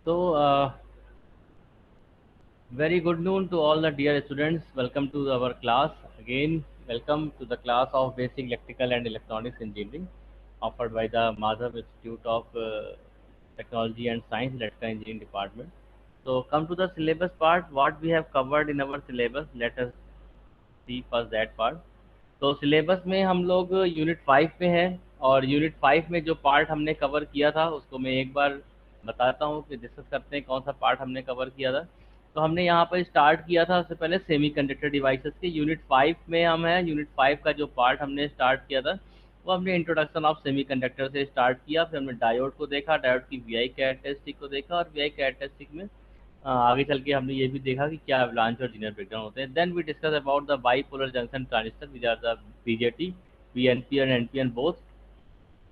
So, very good noon to all the dear students. Welcome to our class. Again, welcome to the class of Basic Electrical and Electronics Engineering offered by the Madhav Institute of Technology and Science Electrical Engineering Department. So, come to the syllabus part. What we have covered in our syllabus. Let us see first that part. तो syllabus में हम लोग unit 5 में हैं और unit 5 में जो part हमने कवर किया था उसको मैं एक बार बताता हूँ कि डिस्कस करते हैं कौन सा पार्ट हमने कवर किया था। तो हमने यहाँ पर स्टार्ट किया था उससे पहले सेमीकंडक्टर डिवाइसेस के यूनिट 5 में हम हैं। यूनिट 5 का जो पार्ट हमने स्टार्ट किया था वो हमने इंट्रोडक्शन ऑफ सेमीकंडक्टर से स्टार्ट किया। फिर हमने डायोड को देखा, डायोड की वीआई कैरेक्टरिस्टिक को देखा और वीआई कैरेक्टरिस्टिक में आगे चल के हमने ये भी देखा कि क्या एवलांच और जीनियर ब्रेकडाउन होते हैं। Then we discuss about the bipolar junction transistor which are the BJT, PNP and NPN both.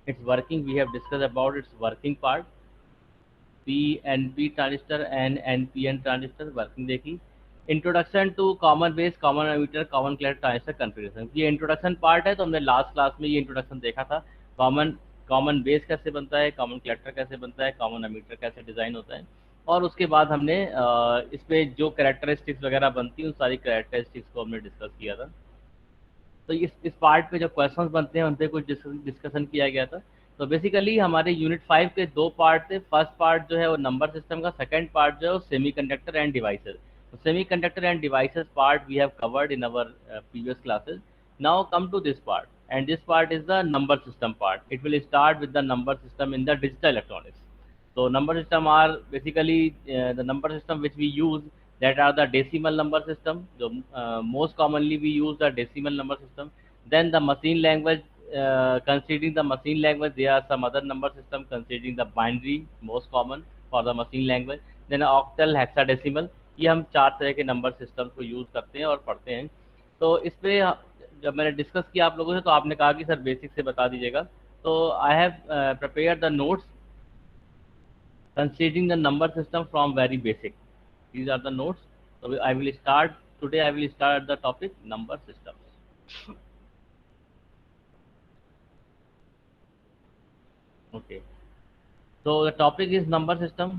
Its working we have discussed about its working part, PNP transistor and NPN transistor working देखी। Introduction to common base, common emitter, common collector transistor configuration, ये introduction part है। तो हमने last class में ये introduction देखा था। Common common base कैसे बनता है, कॉमन कलेक्टर कैसे बनता है, कॉमन एमीटर कैसे डिज़ाइन होता है, और उसके बाद हमने इस पे जो कैरेक्टरिस्टिक्स वगैरह बनती हैं उन सारी कैरेक्टरिस्टिक्स को हमने डिस्कस किया था। तो इस पार्ट पे जो क्वेश्चंस बनते हैं उन पे कुछ डिस्कशन किया गया था। तो बेसिकली हमारे यूनिट 5 के दो पार्ट थे। फर्स्ट पार्ट जो है वो नंबर सिस्टम का, सेकंड पार्ट जो है वो सेमीकंडक्टर एंड डिवाइसेस। तो semiconductor and devices part we have covered in our previous classes. Now come to this part, and this part is the number system part. It will start with the number system in the digital electronics. So number system are basically the number system which we use, that are the decimal number system. So most commonly we use the decimal number system. Then the machine language, considering the machine language, there are some other number system considering the binary, most common for the machine language. Then octal, hexadecimal, ये हम चार तरह के number system को use करते हैं और पढ़ते हैं। तो इस पे जब मैंने डिस्कस किया आप लोगों से तो आपने कहा कि सर बेसिक से बता दीजिएगा। तो I have prepare the notes considering the number system from very basic. These are the notes. So I will start today. I will start the topic number systems. Okay. So the topic is number system.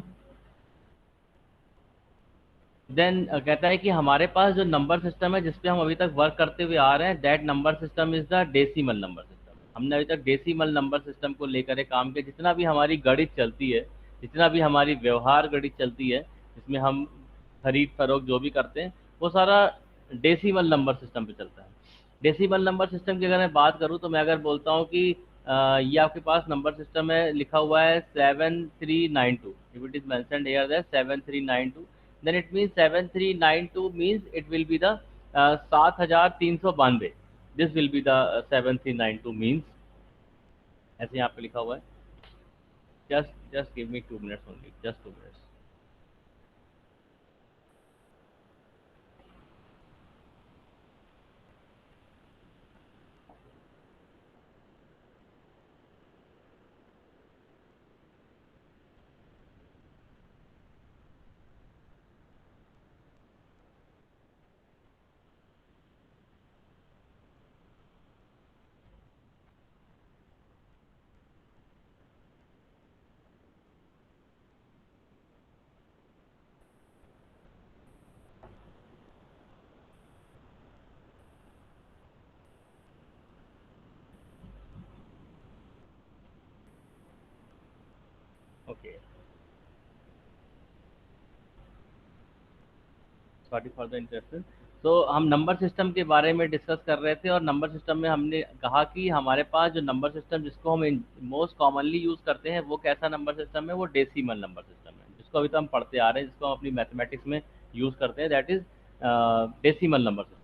Then कहता है कि हमारे पास जो number system है जिसपे हम अभी तक वर्क करते हुए आ रहे हैं, that number system is the decimal number system. हमने अभी तक डेसिमल नंबर सिस्टम को लेकर काम किया। जितना भी हमारी गणित चलती है, जितना भी हमारी व्यवहार गणित चलती है, जिसमें हम खरीद फरोख्त जो भी करते हैं वो सारा डेसिमल नंबर सिस्टम पे चलता है। डेसिमल नंबर सिस्टम की अगर मैं बात करूँ तो मैं अगर बोलता हूँ कि ये आपके पास नंबर सिस्टम है, लिखा हुआ है 7392, if it is mentioned here that 7392, then it means 7392 means it will be the 7392। this will be the 7392 means, ऐसे यहाँ पे लिखा हुआ है। just give me 2 minutes only, just 2 minutes। Okay, sorry for the interruption. तो हम number system के बारे में डिस्कस कर रहे थे और नंबर सिस्टम में हमने कहा कि हमारे पास जो नंबर सिस्टम जिसको हम मोस्ट कॉमनली यूज़ करते हैं वो कैसा नंबर सिस्टम है, वो डेसिमल नंबर सिस्टम है, जिसको अभी तो हम पढ़ते आ रहे हैं, जिसको हम अपनी मैथमेटिक्स में यूज़ करते हैं, that is decimal number system.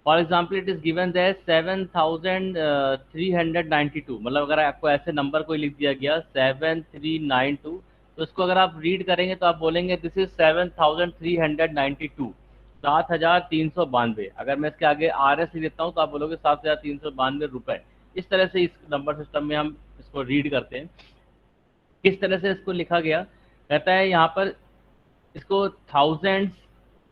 For example it is given that 7392, मतलब अगर आपको ऐसे नंबर कोई लिख दिया गया 7392, तो इसको अगर आप रीड करेंगे तो आप बोलेंगे दिस इज 7392, 7392। अगर मैं इसके आगे आर एस लिख देता हूँ तो आप बोलोगे 7392 रुपए। इस तरह से इस नंबर सिस्टम में हम इसको रीड करते हैं। किस तरह से इसको लिखा गया, कहता है यहाँ पर इसको थाउजेंड्स,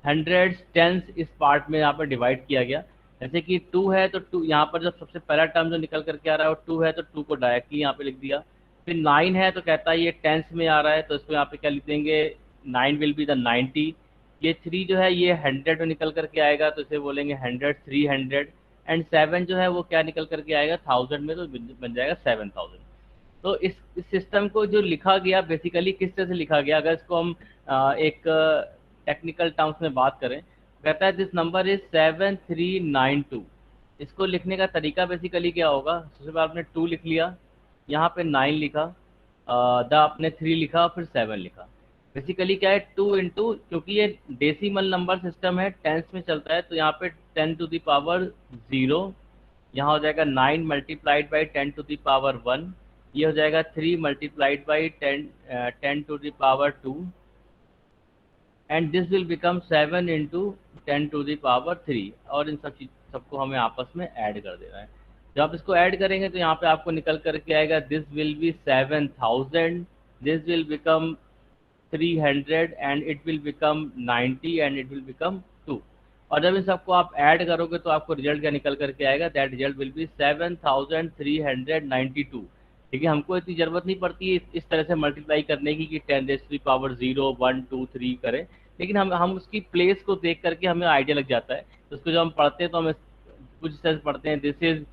हंड्रेड्स, टेंस इस पार्ट में यहाँ पर डिवाइड किया गया। जैसे कि 2 है तो 2 यहाँ पर जब सबसे पहला टर्म जो निकल करके आ रहा है वो 2 है, तो 2 को डायरेक्टली यहाँ पे लिख दिया। फिर 9 है तो कहता है ये टेंस में आ रहा है, तो इसको यहाँ पे क्या लिख देंगे, 9 विल बी द 90। ये 3 जो है ये 100 में निकल करके आएगा, तो इसे बोलेंगे 100, 300। एंड 7 जो है वो क्या निकल करके आएगा, 1000 में, तो बन जाएगा 7000। तो इस सिस्टम को जो लिखा गया बेसिकली किस तरह से लिखा गया, अगर इसको हम एक टेक्निकल टर्म्स में बात करें, कहता है दिस नंबर इज 7392। इसको लिखने का तरीका बेसिकली क्या होगा, सबसे पहले आपने 2 लिख लिया, यहाँ पे 9 लिखा, द आपने 3 लिखा, फिर 7 लिखा। बेसिकली क्या है, 2 इंटू, क्योंकि ये डेसिमल नंबर सिस्टम है, टेंस में चलता है, तो यहाँ पे 10⁻0, यहाँ हो जाएगा 9 मल्टीप्लाइड बाई 10⁻1, ये हो जाएगा 3 multiplied by 10⁻2, and this will become 7 into 10⁻3। और इन सबको हमें आपस में ऐड कर देना है। जब आप इसको ऐड करेंगे तो यहाँ पे आपको निकल करके आएगा this will B 7000, this will become 300, and it will become 90, and it will become 2। और जब इन सबको आप ऐड करोगे तो आपको रिजल्ट क्या निकल करके आएगा, दैट रिजल्ट विल बी 7392। ठीक है, हमको इतनी ज़रूरत नहीं पड़ती है इस तरह से मल्टीप्लाई करने की कि 10⁻0 1 2 3 करें, लेकिन हम उसकी प्लेस को देख करके हमें आइडिया लग जाता है। तो उसको जब हम पढ़ते हैं तो हमें कुछ इस तरह से पढ़ते हैं, दिस इज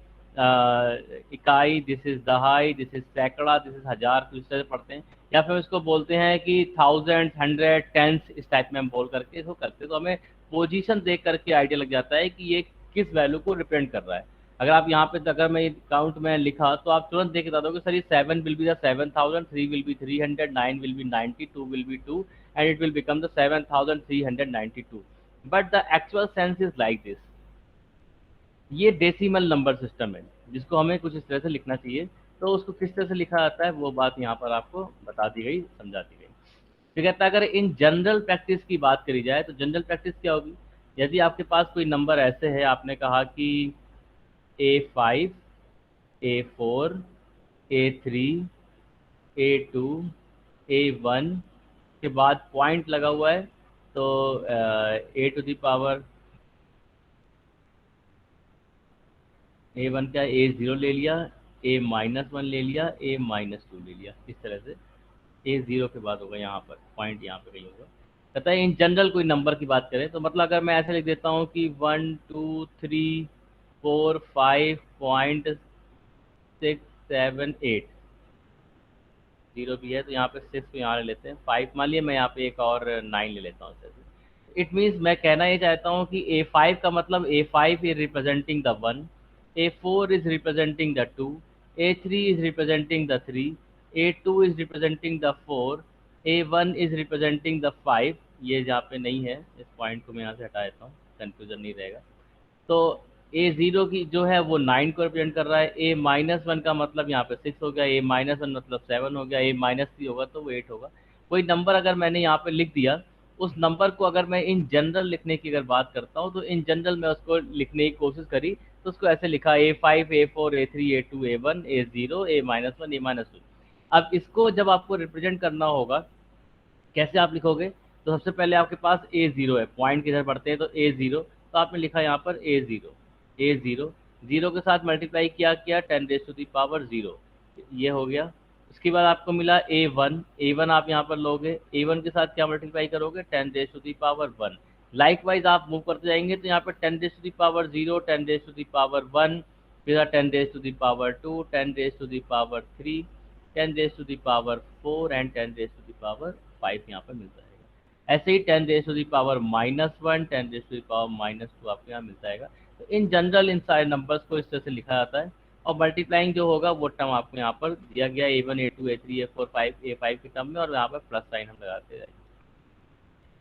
इकाई, दिस इज दहाई, दिस इज सैकड़ा, दिस इज हजार, कुछ इस तरह से पढ़ते हैं। या फिर इसको बोलते हैं कि 1000, 100, टेंस, इस टाइप में हम बोल करके इसको करते हैं। तो हमें पोजीशन देख करके आइडिया लग जाता है कि ये किस वैल्यू को रिप्रेजेंट कर रहा है। अगर आप यहाँ पे अगर मैं काउंट में लिखा तो आप तुरंत देख बता दोगे सर ये 7 will be the 7000, 3 will be 300, 9 will be 90, 2 will be 2, and it will become the 7392। But the actual sense is like this. ये डेसिमल नंबर सिस्टम है जिसको हमें कुछ इस तरह से लिखना चाहिए। तो उसको किस तरह से लिखा जाता है वो बात यहाँ पर आपको बता दी गई, समझा दी गई। तो कहता है अगर इन जनरल प्रैक्टिस की बात करी जाए तो जनरल प्रैक्टिस क्या होगी, यदि आपके पास कोई नंबर ऐसे है, आपने कहा कि A5, A4, A3, A2, A1 के बाद पॉइंट लगा हुआ है, तो A1 क्या, A0 ले लिया, A-1 ले लिया, A-2 ले लिया, इस तरह से A0 के बाद होगा, यहाँ पर पॉइंट यहाँ पे कहीं होगा। कहता है इन जनरल कोई नंबर की बात करें तो मतलब अगर मैं ऐसे लिख देता हूँ कि 1 2 3 4 5.6 7 8, 0 भी है तो यहाँ पे 6 को यहाँ ले लेते हैं, 5 मान लिया, मैं यहाँ पे एक और 9 ले लेता हूँ। इट मीन्स मैं कहना ये चाहता हूँ कि A5 का मतलब A5 is representing the 1, A4 is representing the 2, A3 is representing the 3, A2 is representing the 4, A1 is representing the 5। ये जहाँ पे नहीं है इस पॉइंट को मैं यहाँ से हटा देता हूँ, कन्फ्यूजन नहीं रहेगा। तो A0 की जो है वो 9 को रिप्रेजेंट कर रहा है, A-1 का मतलब यहाँ पे 6 हो गया, A-1 मतलब 7 हो गया, A-3 होगा तो वो 8 होगा। कोई नंबर अगर मैंने यहाँ पे लिख दिया, उस नंबर को अगर मैं इन जनरल लिखने की अगर बात करता हूँ तो इन जनरल में उसको लिखने की कोशिश करी तो उसको ऐसे लिखा A5, A4, A3, A2, A1, A0, A-1, A-2। अब इसको जब आपको रिप्रेजेंट करना होगा कैसे आप लिखोगे, तो सबसे पहले आपके पास A0 है, पॉइंट किधर पढ़ते हैं तो A0, तो आपने लिखा यहाँ पर A0, A0, 0 के साथ मल्टीप्लाई किया 10⁻0, ये हो गया। उसके बाद आपको मिला A1, A1 आप यहाँ पर लोगे, A1 के साथ क्या मल्टीप्लाई करोगे 10⁻1। लाइकवाइज आप मूव करते जाएंगे तो यहाँ पर 10⁻0, 10⁻1, फिर 10⁻2, 10⁻3, 10⁻4 एंड 10⁻5 यहाँ पर मिलता है। ऐसे ही 10⁻−1, 10⁻−2 आपको यहाँ मिलता है। तो इन जनरल इन सारे नंबर्स को इस तरह से लिखा जाता है, और मल्टीप्लाइंग जो होगा वो टर्म आपको यहाँ पर दिया गया A1, A2, A3, A4, 5, A5 के टर्म में, और यहाँ पर प्लस साइन हम लगाते जाएंगे।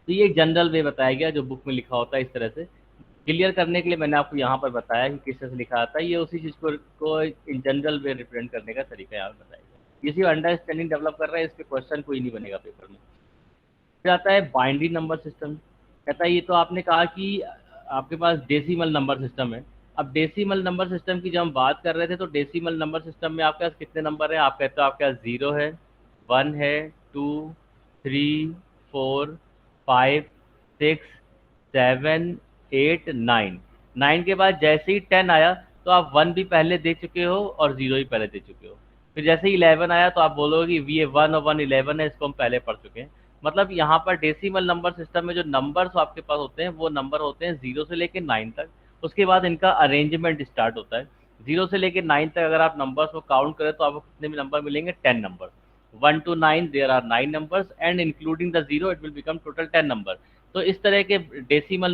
तो ये जनरल वे बताया गया जो बुक में लिखा होता है। इस तरह से क्लियर करने के लिए मैंने आपको यहाँ पर बताया कि किस तरह से लिखा आता है, ये उसी चीज़ को इन जनरल वे रिप्रेजेंट करने का तरीका यहाँ पर बताया गया। इसी अंडरस्टैंडिंग डेवलप कर रहा है, इस पे क्वेश्चन कोई नहीं बनेगा पेपर में। फिर आता है बाइनरी नंबर सिस्टम। कहता है ये तो आपने कहा कि आपके पास डेसिमल नंबर सिस्टम है। अब डेसिमल नंबर सिस्टम की जब हम बात कर रहे थे तो डेसिमल नंबर सिस्टम में आपके पास कितने नंबर हैं, आप कहते हो आपके पास 0 है, 1 है, 2, 3, 4, 5, 6, 7, 8, 9। 9 के बाद जैसे ही 10 आया तो आप 1 भी पहले दे चुके हो और 0 भी पहले दे चुके हो। फिर जैसे ही 11 आया तो आप बोलोगे कि ये 1 और 1 11 है, इसको हम पहले पढ़ चुके हैं। मतलब यहाँ पर डेसिमल नंबर सिस्टम में जो नंबर्स आपके पास होते हैं वो नंबर होते हैं 0 से लेकर 9 तक। उसके बाद इनका अरेंजमेंट स्टार्ट होता है। 0 से लेकर 9 तक अगर आप नंबर्स को काउंट करें तो आपको कितने भी नंबर मिलेंगे? 10 number. 1 to 9 there are 9 numbers and including the 0 it will become total 10 number। तो इस तरह के डेसिमल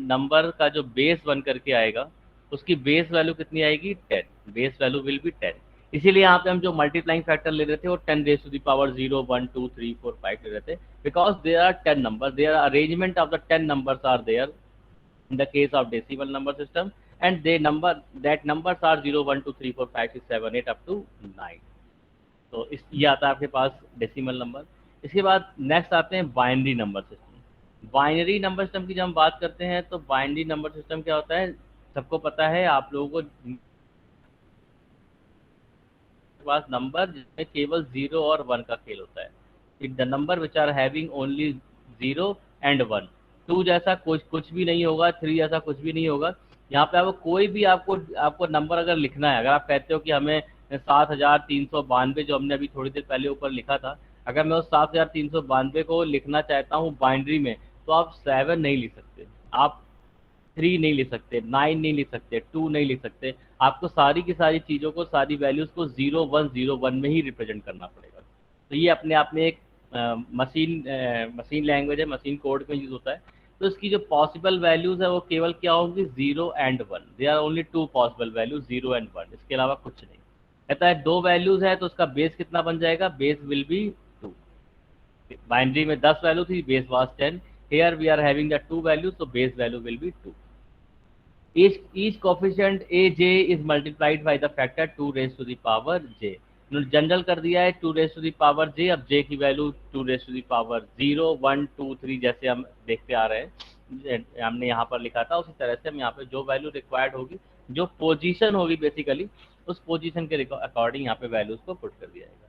नंबर का जो बेस बन करके आएगा उसकी बेस वैल्यू कितनी आएगी? 10। Base value will B 10। इसीलिए यहाँ पे हम जो मल्टीप्लाइंग फैक्टर ले रहे थे वो 10 रेज टू द पावर 0 1 2 3 4 5 ले रहे थे, because there are 10 number, there arrangement of the 10 numbers are there in the case of decimal number system, and they number that numbers are 0 1 2 3 4 5 6 7 8 up to 9। तो इस ये आता है आपके पास डेसिमल नंबर। इसके बाद नेक्स्ट आते हैं binary number system. Binary number system की जब हम बात करते हैं तो बाइनरी नंबर सिस्टम क्या होता है? सबको पता है, आप लोगों को पास नंबर जिसमें केवल 0 और 1 का खेल होता है। It the number which are having only 0 and 1। 2 जैसा कुछ भी नहीं होगा, 3 जैसा कुछ भी नहीं होगा। यहाँ पे आपको कोई भी आपको नंबर अगर लिखना है, अगर आप कहते हो कि हमें 7392 जो हमने अभी थोड़ी देर पहले ऊपर लिखा था, अगर मैं उस 7392 को लिखना चाहता हूँ बाइनरी में, तो आप 7 नहीं लिख सकते, आप 3 नहीं लिख सकते, 9 नहीं लिख सकते, 2 नहीं लिख सकते। आपको सारी की सारी चीज़ों को, सारी वैल्यूज़ को 0101 में ही रिप्रेजेंट करना पड़ेगा। तो ये अपने आप में एक मशीन लैंग्वेज है, मशीन कोड में यूज़ होता है। तो इसकी जो पॉसिबल वैल्यूज़ है वो केवल क्या होंगी? 0 and 1। They are only 2 possible values, 0 and 1, इसके अलावा कुछ नहीं। कहता है 2 वैल्यूज़ है तो उसका बेस कितना बन जाएगा? Base will be 2। बाइनरी में 10 वैल्यू थी, base was 10। Here we are having the 2 values, so base value will be 2। each coefficient aj is multiplied by the factor 2 raised to the power j। General कर दिया है 2 raised to the power j। अब j की value 2 raised to the power 0 1 2 3 जैसे हम देखते आ रहे हैं, हमने यहाँ पर लिखा था, उसी तरह से हम यहाँ पे जो वैल्यू रिक्वायर्ड होगी, जो पोजीशन होगी बेसिकली, उस पोजीशन के अकॉर्डिंग यहाँ पे वैल्यूज को पुट कर दिया जाएगा।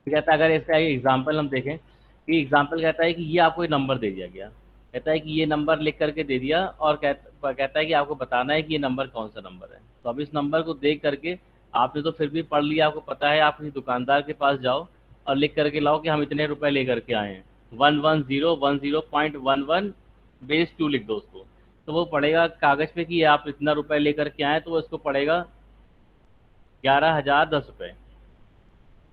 कहता है अगर इसका एग्जाम्पल हम देखें कि एग्जाम्पल कहता है कि ये आपको नंबर दे दिया गया, कहता है कि ये नंबर लिख करके दे दिया और कहता है कि आपको बताना है कि ये नंबर कौन सा नंबर है। तो अब इस नंबर को देख करके आपने तो फिर भी पढ़ लिया, आपको पता है, आप किसी दुकानदार के पास जाओ और लिख करके लाओ कि हम इतने रुपए लेकर के आए हैं, 11010.11 बेस 2 लिख दो उसको। तो वो पड़ेगा कागज पे कि आप इतना रुपए लेकर के आए, तो वो इसको पड़ेगा 11,010 रुपये।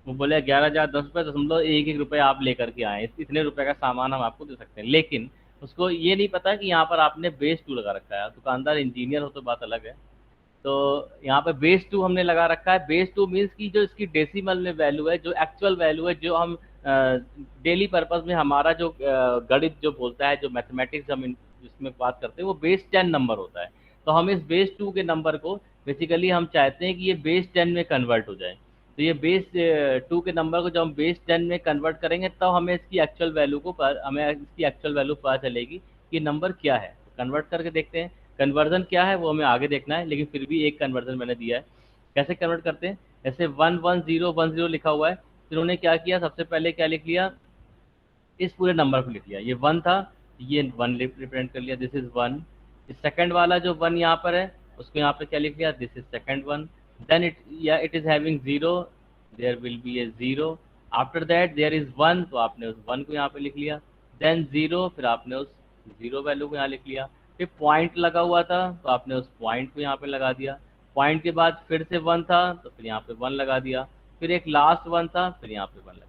वो बोले 11,010 रुपये, 1 1 रुपये आप लेकर के आए, इतने रुपए का सामान हम आपको दे सकते हैं। लेकिन उसको ये नहीं पता कि यहाँ पर आपने बेस 2 लगा रखा है। दुकानदार इंजीनियर हो तो बात अलग है। तो यहाँ पे बेस 2 हमने लगा रखा है। बेस 2 मीन्स की जो इसकी डेसिमल में वैल्यू है, जो एक्चुअल वैल्यू है, जो हम डेली पर्पज में हमारा जो गणित जो बोलता है, जो मैथमेटिक्स हम इसमें बात करते हैं, वो बेस 10 नंबर होता है। तो हम इस बेस 2 के नंबर को बेसिकली हम चाहते हैं कि ये बेस 10 में कन्वर्ट हो जाए। तो ये बेस 2 के नंबर को जब हम बेस 10 में कन्वर्ट करेंगे तब हमें इसकी एक्चुअल वैल्यू पता चलेगी कि नंबर क्या है। कन्वर्ट करके देखते हैं। कन्वर्जन क्या है वो हमें आगे देखना है, लेकिन फिर भी एक कन्वर्जन मैंने दिया है। कैसे कन्वर्ट करते हैं? जैसे 11010 लिखा हुआ है, तो उन्होंने क्या किया, सबसे पहले क्या लिख लिया, इस पूरे नंबर को लिख लिया। ये 1 था, ये 1 रिप्रेजेंट कर लिया, दिस इज 1। इस सेकंड वाला जो 1 यहाँ पर है उसको यहाँ पे क्या लिख लिया, this is second 1। Then it is having 0, there will be a 0। After that there is 1, तो आपने उस 1 को यहाँ पे लिख लिया। देन 0, फिर आपने उस 0 वैल्यू को यहाँ लिख लिया। फिर पॉइंट लगा हुआ था तो आपने उस पॉइंट को यहाँ पे लगा दिया। पॉइंट के बाद फिर से 1 था तो फिर यहाँ पे 1 लगा दिया। फिर एक लास्ट 1 था, फिर यहाँ पे 1 लगा दिया।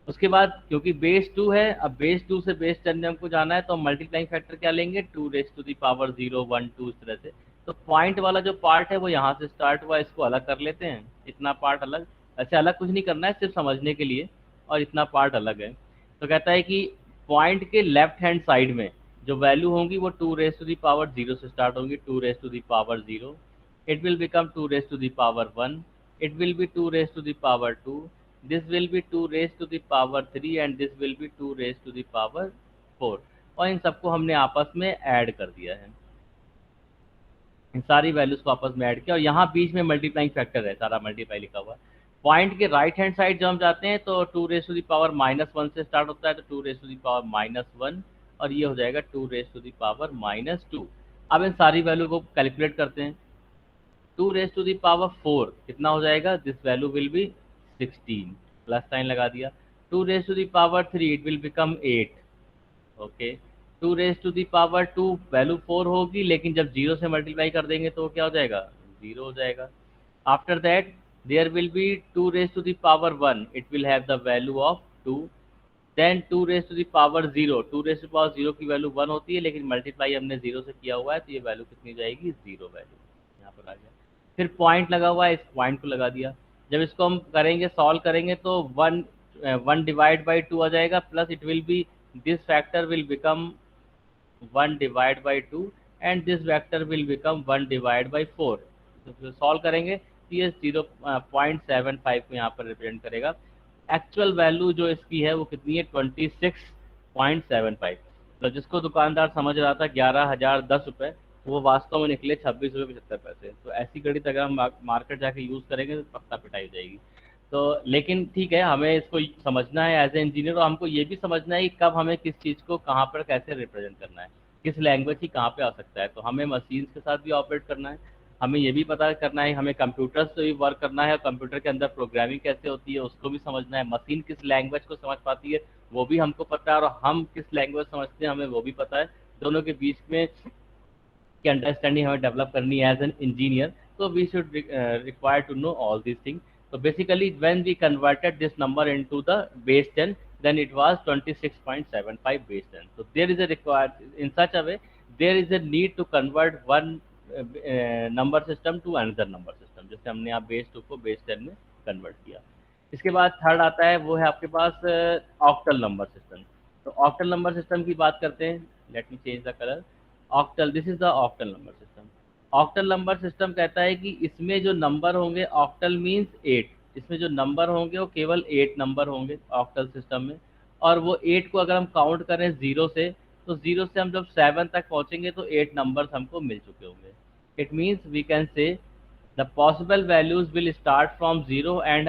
उसके बाद क्योंकि बेस 2 है, अब बेस 2 से बेस 10 में हमको जाना है, तो हम मल्टीप्लाइंग फैक्टर क्या लेंगे, 2 रेज टू दी पावर 0 1 2 इस तरह से। तो पॉइंट वाला जो पार्ट है वो यहाँ से स्टार्ट हुआ, इसको अलग कर लेते हैं, इतना पार्ट अलग। ऐसे अलग कुछ नहीं करना है, सिर्फ समझने के लिए, और इतना पार्ट अलग है। तो कहता है कि पॉइंट के लेफ्ट हैंड साइड में जो वैल्यू होंगी वो 2 रेज टू दी पावर 0 से स्टार्ट होंगी। 2 raise to the power 0, it will become 2 raise to the power 1, it will be 2 raise to the power 2, this will be 2 raised to the power 3 and this will be 2 raised to the power 4। और इन सबको हमने आपस में add कर दिया है, इन सारी values को आपस में ऐड किया, और यहाँ बीच में मल्टीप्लाइंग फैक्टर है, सारा मल्टीप्लाई लिखा हुआ है। पॉइंट के राइट हैंड साइड जब हम जाते हैं तो 2 रेज टू द पावर -1 से स्टार्ट होता है, तो 2 रेज टू द पावर -1, और ये हो जाएगा 2 रेज टू द पावर -2। अब इन सारी वैल्यू को कैलकुलेट करते हैं। 2 रेज टू द पावर 4 कितना हो जाएगा, this value will be 16, plus sign लगा दिया। 2 raise to the power 3 it will become 8। Okay, 2 raise to the power 2 value 4 होगी, लेकिन जब 0 से मल्टीप्लाई कर देंगे तो क्या हो जाएगा, 0 हो जाएगा। After that there will be 2 raise to the power 1, it will have the value of 2। Then 2 raise to the power 0, 2 raise to power 0 की वैल्यू 1 होती है, लेकिन मल्टीप्लाई हमने 0 से किया हुआ है तो ये वैल्यू कितनी हो जाएगी, 0 वैल्यू यहाँ पर आ गया। फिर पॉइंट लगा हुआ है, इस पॉइंट को लगा दिया। जब इसको हम करेंगे, सॉल्व करेंगे तो 1 डिवाइड बाई 2 आ जाएगा, plus it will B this factor will become 1 divide by 2 and this vector will become 1 divide by 4। तो सॉल्व करेंगे तो ये 0.75 को यहाँ पर रिप्रेजेंट करेगा। एक्चुअल वैल्यू जो इसकी है वो कितनी है, 26.75। तो जिसको दुकानदार समझ रहा था 11,010 रुपये, वो वास्तव में निकले 26 रुपये 75 पैसे। तो ऐसी गणित अगर हम मार्केट जाके यूज़ करेंगे तो पक्का पिटाई हो जाएगी। तो लेकिन ठीक है, हमें इसको समझना है एज ए इंजीनियर, और हमको ये भी समझना है कि कब हमें किस चीज़ को कहाँ पर कैसे रिप्रेजेंट करना है, किस लैंग्वेज ही कहाँ पे आ सकता है। तो हमें मशीन्स के साथ भी ऑपरेट करना है, हमें ये भी पता करना है, हमें कंप्यूटर्स से भी वर्क करना है, कंप्यूटर के अंदर प्रोग्रामिंग कैसे होती है उसको भी समझना है, मशीन किस लैंग्वेज को समझ पाती है वो भी हमको पता है, और हम किस लैंग्वेज समझते हैं हमें वो भी पता है। दोनों के बीच में की अंडरस्टैंडिंग हमें डेवलप करनी है एज एन इंजीनियर। तो we should require to know all these thing. So basically, when we converted this number into the base 10, then it was 26.75 base 10. So there is a required, in such a way, there is a need to convert one number system to another number system. जैसे हमने यहाँ base 2 को base 10 में convert किया। इसके बाद third आता है, वो है आपके पास octal number system। तो octal number system की बात करते हैं। Let me change the color. Octal, this is the octal number system। Octal number system कहता है कि इसमें जो नंबर होंगे, ऑक्टल मीन्स 8, इसमें जो नंबर होंगे वो केवल 8 नंबर होंगे ऑक्टल सिस्टम में। और वो 8 को अगर हम काउंट करें 0 से, तो 0 से हम जब 7 तक पहुंचेंगे तो 8 नंबर्स हमको मिल चुके होंगे। It means we can say the possible values will start from 0 and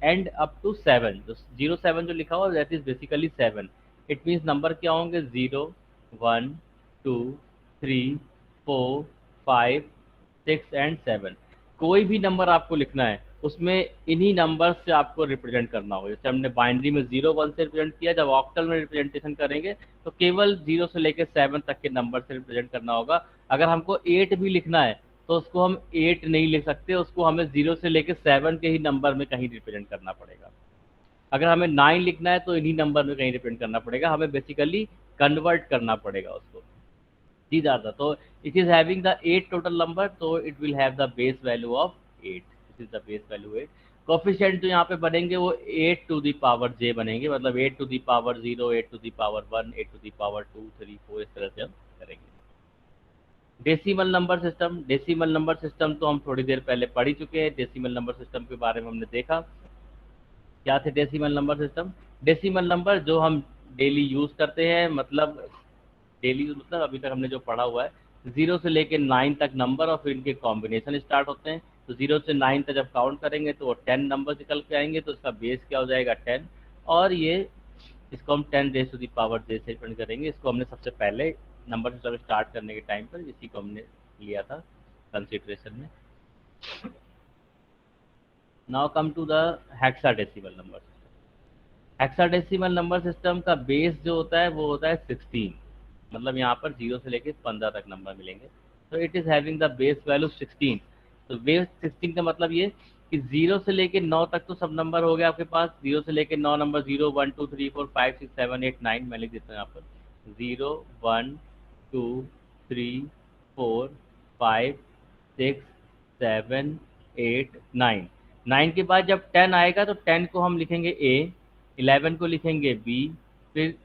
end up to 7। तो 07 जो लिखा हुआ that is basically 7। It means number क्या होंगे, 0 1 2 3 4 5 6 एंड 7। कोई भी नंबर आपको लिखना है उसमें इन्हीं नंबर से आपको रिप्रेजेंट करना होगा। जैसे हमने बाइनरी में 0 1 से रिप्रेजेंट किया, जब ऑक्टल में रिप्रेजेंटेशन करेंगे तो केवल 0 से लेकर 7 तक के नंबर से रिप्रेजेंट करना होगा। अगर हमको 8 भी लिखना है तो उसको हम 8 नहीं लिख सकते, उसको हमें 0 से लेकर 7 के ही नंबर में कहीं रिप्रेजेंट करना पड़ेगा। अगर हमें 9 लिखना है तो इन्हीं नंबर में कहीं रिप्रेजेंट करना पड़ेगा, हमें बेसिकली कन्वर्ट करना पड़ेगा उसको। These are the, so it is having the 8 total number, so it will have the base value of 8। This is the base value 8। Coefficient जो यहाँ पे बनेंगे वो 8 to the power j बनेंगे, मतलब 8 to the power 0, 8 to the power 1, 8 to the power 2 3 4, इस तरह से हम करेंगे। Decimal number system, decimal number system तो हम थोड़ी देर पहले पढ़ ही चुके हैं। डेसिमल नंबर सिस्टम के बारे में हमने देखा क्या थे decimal number system. Decimal number जो हम डेली यूज करते हैं, मतलब डेली मतलब अभी तक हमने जो पढ़ा हुआ है, 0 से लेके 9 तक नंबर और फिर इनके कॉम्बिनेशन स्टार्ट होते हैं। तो 0 से 9 तक जब काउंट करेंगे तो वो 10 नंबर निकल के आएंगे, तो इसका बेस क्या हो जाएगा 10। और ये इसको हम 10 raise to the power j से रिप्रेजेंट करेंगे। इसको हमने सबसे पहले नंबर सिस्टम स्टार्ट करने के टाइम पर इसी को हमने लिया था कंसिडरेशन में। Now come to the hexadecimal number system. Hexadecimal number system का बेस जो होता है वो होता है 16, मतलब यहाँ पर 0 से लेके 15 तक नंबर मिलेंगे। तो it is having the base value 16। तो बेस 16 का मतलब ये कि 0 से लेके 9 तक तो सब नंबर हो गया आपके पास। 0 से लेके 9 नंबर 0 1 2 3 4 5 6 7 8 9, मैं लिख देता हूँ यहाँ पर 0 1 2 3 4 5 6 7 8 9। 9 के बाद जब 10 आएगा तो 10 को हम लिखेंगे A, 11 को लिखेंगे B, फिर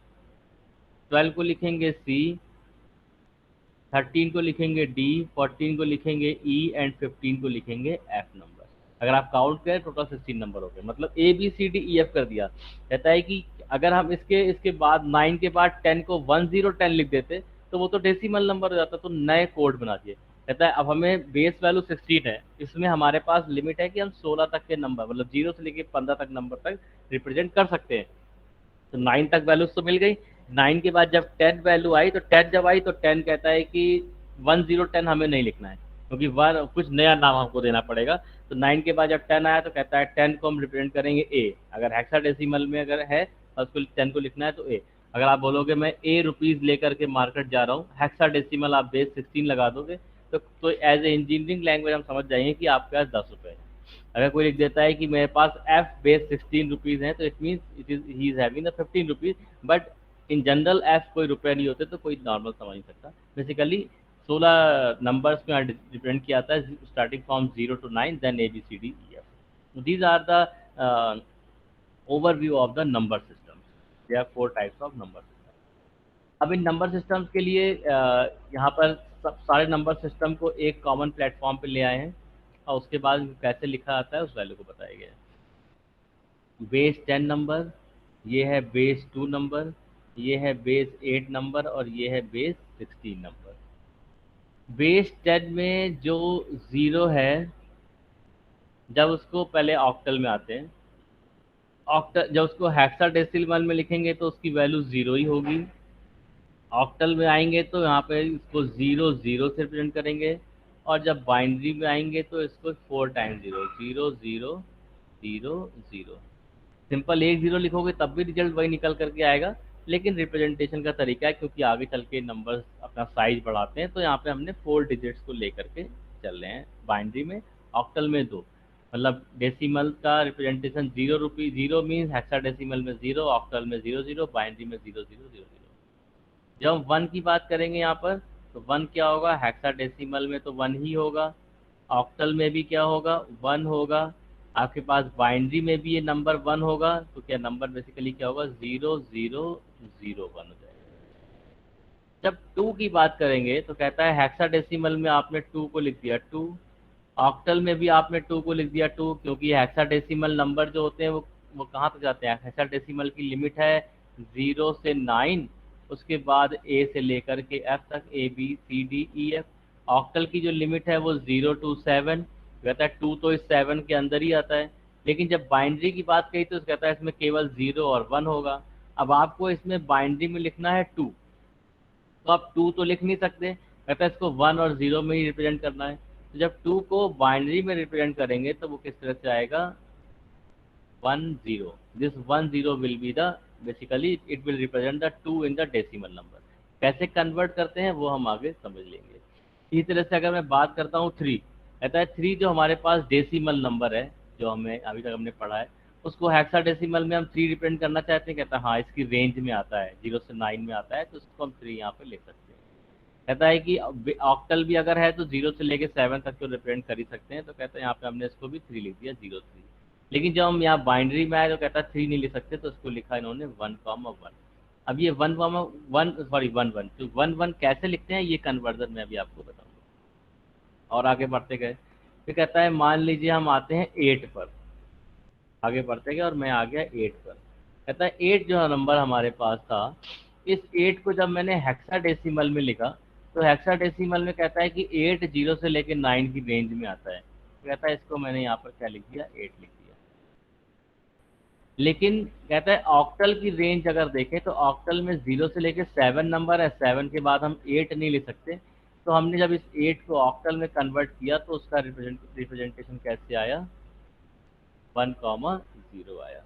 12 को लिखेंगे C, 13 को लिखेंगे D, 14 को लिखेंगे E एंड 15 को लिखेंगे F नंबर। अगर आप काउंट करें टोटल 16 नंबर हो गए, मतलब A B C D E F कर दिया। कहता है कि अगर हम इसके बाद 9 के बाद 10 को 1 0 10 लिख देते तो वो तो डेसिमल नंबर हो जाता, तो नए कोड बना दिए। कहता है अब हमें बेस वैल्यू 16 है, इसमें हमारे पास लिमिट है कि हम 16 तक के नंबर, मतलब 0 से लेके 15 तक नंबर तक रिप्रेजेंट कर सकते हैं। तो 9 तक वैल्यूज तो मिल गई, 9 के बाद जब 10 वैल्यू आई तो 10 जब आई तो 10 कहता है कि 1010 हमें नहीं लिखना है, क्योंकि वन कुछ नया नाम हमको देना पड़ेगा। तो 9 के बाद जब 10 आया तो कहता है 10 को हम रिप्रेजेंट करेंगे ए, अगर हेक्साडेसिमल में अगर है और उसको 10 को लिखना है तो ए। अगर आप बोलोगे मैं ए रुपीज़ लेकर के मार्केट जा रहा हूँ, हेक्साडेसिमल आप बेस 16 लगा दोगे तो एज ए इंजीनियरिंग लैंग्वेज हम समझ जाएंगे कि आपके पास 10 रुपये है। अगर कोई लिख देता है कि मेरे पास एफ बेस 16 रुपीज़ है तो it mean it is he is having the 15 rupees, but in general F कोई रुपये नहीं होते तो कोई नॉर्मल समझ नहीं सकता। बेसिकली 16 नंबर्स में डिपेंड किया जाता है starting from 0 to 9, then A B C D E F. These are the overview of the number system. There are 4 types of number system. अब इन नंबर सिस्टम्स के लिए यहाँ पर सब सारे नंबर सिस्टम को एक कॉमन प्लेटफॉर्म पे ले आए हैं और उसके बाद कैसे लिखा जाता है उस वैल्यू को बताया गया है। बेस 10 नंबर, ये है बेस 2 नंबर, ये है बेस 8 नंबर और ये है बेस 16 नंबर। बेस 10 में जो ज़ीरो है जब उसको पहले ऑक्टल में आते हैं, ऑक्टल जब उसको हेक्साडेसिमल में लिखेंगे तो उसकी वैल्यू ज़ीरो ही होगी। ऑक्टल में आएंगे तो यहाँ पे इसको 0 0 से रिप्रेजेंट करेंगे और जब बाइनरी में आएंगे तो इसको 4 टाइम्स 0 0 0 0 0। सिंपल 1 0 लिखोगे तब भी रिजल्ट वही निकल करके आएगा, लेकिन रिप्रेजेंटेशन का तरीका है क्योंकि आगे चल के नंबर्स अपना साइज बढ़ाते हैं तो यहाँ पे हमने 4 डिजिट्स को लेकर के चल रहे हैं। बाइनरी में, ऑक्टल में 2, मतलब डेसिमल का रिप्रेजेंटेशन 0 रुपी 0 मीन्स हेक्साडेसिमल में 0, ऑक्टल में 0 0, बाइनरी में 0 0 0 0। जब हम 1 की बात करेंगे यहाँ पर तो 1 क्या होगा, हेक्साडेसिमल में तो 1 ही होगा, ऑक्टल में भी क्या होगा 1 होगा, आपके पास बाइनरी में भी ये नंबर 1 होगा, तो क्या नंबर बेसिकली क्या होगा 0001 हो जाएगा। जब 2 की बात करेंगे तो कहता है हेक्साडेसिमल में आपने 2 को लिख दिया 2, ऑक्टल में भी आपने 2 को लिख दिया 2, क्योंकि हेक्साडेसिमल नंबर जो होते हैं वो कहाँ तक जाते हैं, हेक्साडेसिमल की लिमिट है 0 से 9, उसके बाद ए से लेकर के एफ तक, A B C D E F. Octal की जो लिमिट है वो 0 to 7, कहता है 2 तो इस 7 के अंदर ही आता है। लेकिन जब बाइनरी की बात कही तो कहता है इसमें केवल 0 और 1 होगा। अब आपको इसमें बाइनरी में लिखना है 2, तो आप 2 तो लिख नहीं सकते, कहता है इसको 1 और 0 में ही रिप्रेजेंट करना है। तो जब 2 को बाइनरी में रिप्रेजेंट करेंगे तो वो किस तरह से आएगा 10, this 10 will be the basically it will represent the 2 in the decimal number. कैसे कन्वर्ट करते हैं वो हम आगे समझ लेंगे। इसी तरह से अगर मैं बात करता हूँ 3, कहता है 3 जो हमारे पास डेसिमल नंबर है जो हमें अभी तक हमने पढ़ा है उसको हेक्साडेसिमल में हम 3 रिप्रेजेंट करना चाहते हैं, कहता है हाँ इसकी रेंज में आता है 0 से 9 में आता है तो इसको हम 3 यहाँ पे लिख सकते हैं। कहता है कि ऑक्टल भी अगर है तो 0 से लेके 7 तक तो रिप्रेजेंट कर ही सकते हैं, तो कहता है यहाँ पे हमने इसको भी 3 लिख दिया 0 3। लेकिन जब हम यहाँ बाइनरी में आए तो कहता है 3 नहीं लिख सकते तो उसको लिखा इन्होंने 1 1। अब ये 1 1 तो 1 1 कैसे लिखते हैं ये कन्वर्जन मैं अभी आपको बताऊंगा। और आगे बढ़ते गए फिर कहता है मान लीजिए हम आते हैं 8 पर, आगे बढ़ते गए और मैं आ गया 8 पर। कहता है 8 जो नंबर हमारे पास था, इस 8 को जब मैंने हेक्साडेसिमल में लिखा तो हेक्साडेसिमल में कहता है कि 8 0 से लेकर 9 की रेंज में आता है, तो कहता है इसको मैंने यहाँ पर क्या लिख दिया 8 लिख दिया। लेकिन कहता है ऑक्टल की रेंज अगर देखें तो ऑक्टल में 0 से लेकर 7 नंबर है, 7 के बाद हम 8 नहीं लिख सकते, तो हमने जब इस 8 को ऑक्टल में कन्वर्ट किया तो उसका रिप्रेजेंटेशन कैसे आया 1 0 आया।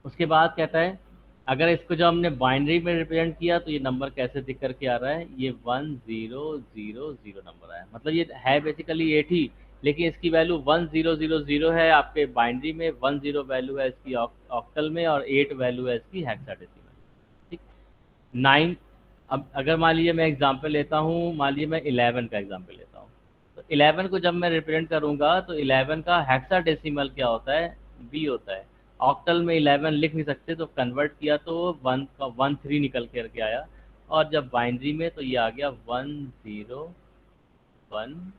उसके बाद कहता है अगर इसको जो हमने बाइनरी में रिप्रेजेंट किया तो ये नंबर कैसे दिख करके आ रहा है, ये 1000 नंबर आया, मतलब ये है बेसिकली 8 ही, लेकिन इसकी वैल्यू 1000 है आपके बाइनरी में, 10 वैल्यू है इसकी ऑक्टल में और 8 वैल्यू है इसकी हेक्साडेसिमल। ठीक, 9। अब अगर मान लीजिए मैं एग्जांपल लेता हूँ, मान लीजिए मैं 11 का एग्जांपल लेता हूँ, तो 11 को जब मैं रिप्रेजेंट करूँगा तो 11 का हेक्साडेसिमल क्या होता है बी होता है। ऑक्टल में 11 लिख नहीं सकते तो कन्वर्ट किया तो 1 का 1 3 निकल करके आया, और जब बाइनरी में तो ये आ गया 1011।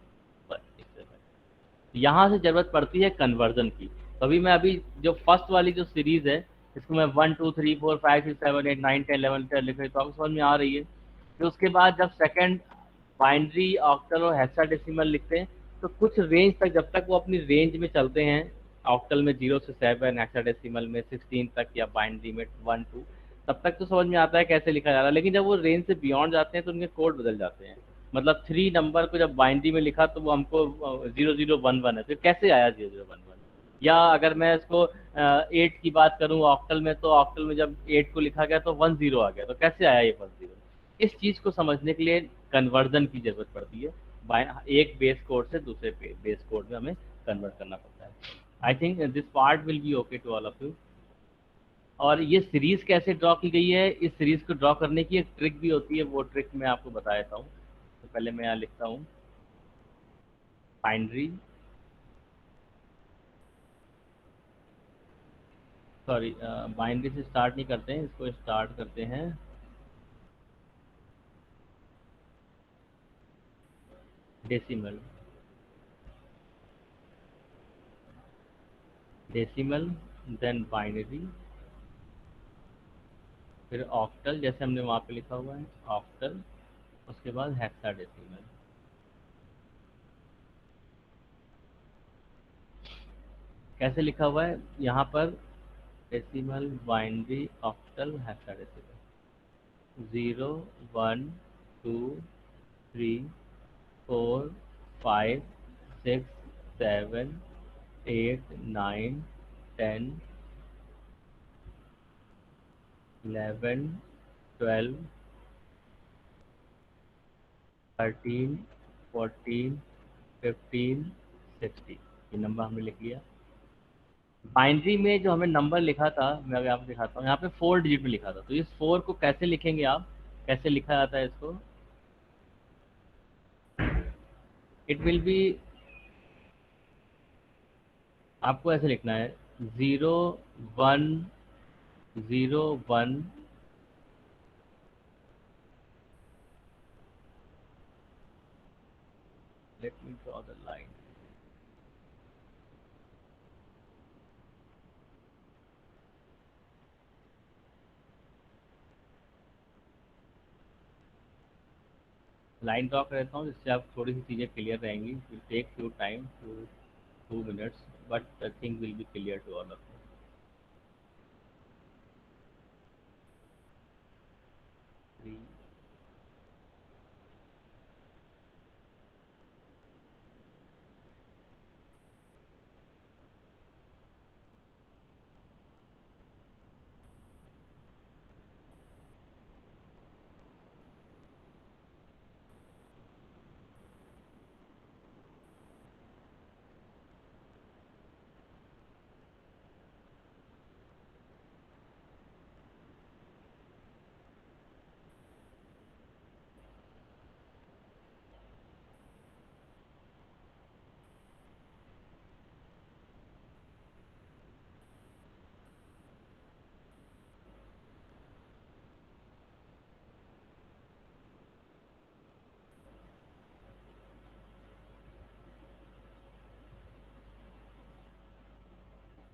यहाँ से ज़रूरत पड़ती है कन्वर्जन की। तो अभी मैं अभी जो फर्स्ट वाली जो सीरीज़ है इसको मैं 1 2 3 4 5 6 7 8 9 10 11 12 लिख रही तो आपको समझ में आ रही है। फिर उसके बाद जब सेकंड बाइनरी ऑक्टल और हेक्साडेसिमल लिखते हैं तो कुछ रेंज तक, जब तक वो अपनी रेंज में चलते हैं ऑक्टल में 0 से 7, हेक्साडेसिमल में 16 तक, या बाइनरी में 1 2, तब तक तो समझ में आता है कैसे लिखा जा रहा है। लेकिन जब वो रेंज से बियॉन्ड जाते हैं तो उनके कोड बदल जाते हैं। मतलब 3 नंबर को जब बाइनरी में लिखा तो वो हमको 0011 है, तो कैसे आया 0011? या अगर मैं इसको 8 की बात करूँ ऑक्टल में, तो ऑक्टल में जब 8 को लिखा गया तो 10 आ गया, तो कैसे आया ये 10? इस चीज़ को समझने के लिए कन्वर्जन की ज़रूरत पड़ती है। एक बेस कोड से दूसरे बेस कोड में हमें कन्वर्ट करना पड़ता है। I think this part will be okay to all of you. और ये सीरीज कैसे ड्रॉ की गई है, इस सीरीज को ड्रॉ करने की एक ट्रिक भी होती है, वो ट्रिक मैं आपको बता देता हूँ। तो पहले मैं यहाँ लिखता हूँ बाइनरी, सॉरी बाइनरी से स्टार्ट नहीं करते हैं, इसको स्टार्ट करते हैं डेसिमल। डेसिमल, देन बाइनरी, फिर ऑक्टल, जैसे हमने वहाँ पे लिखा हुआ है ऑक्टल, उसके बाद हेक्साडेसिमल। कैसे लिखा हुआ है यहाँ पर? Decimal, binary, octal, hexadecimal. 0 1 2 3 4 5 6 7 8 9 10 11 12 13 14 15 16, ये नंबर हमने लिख लिया। बाइनरी में जो हमें नंबर लिखा था, मैं अभी आपको दिखाता हूँ, यहाँ पे 4 डिजिट में लिखा था, तो इस 4 को कैसे लिखेंगे आप? कैसे लिखा जाता है इसको? इट विल बी, आपको ऐसे लिखना है 0 1 0 1। Let me draw the line. Line draw कर देता हूँ जिससे आप थोड़ी सी चीज़ें क्लियर रहेंगी। Will take few time, 2 minutes, but the thing will be clear to all of you.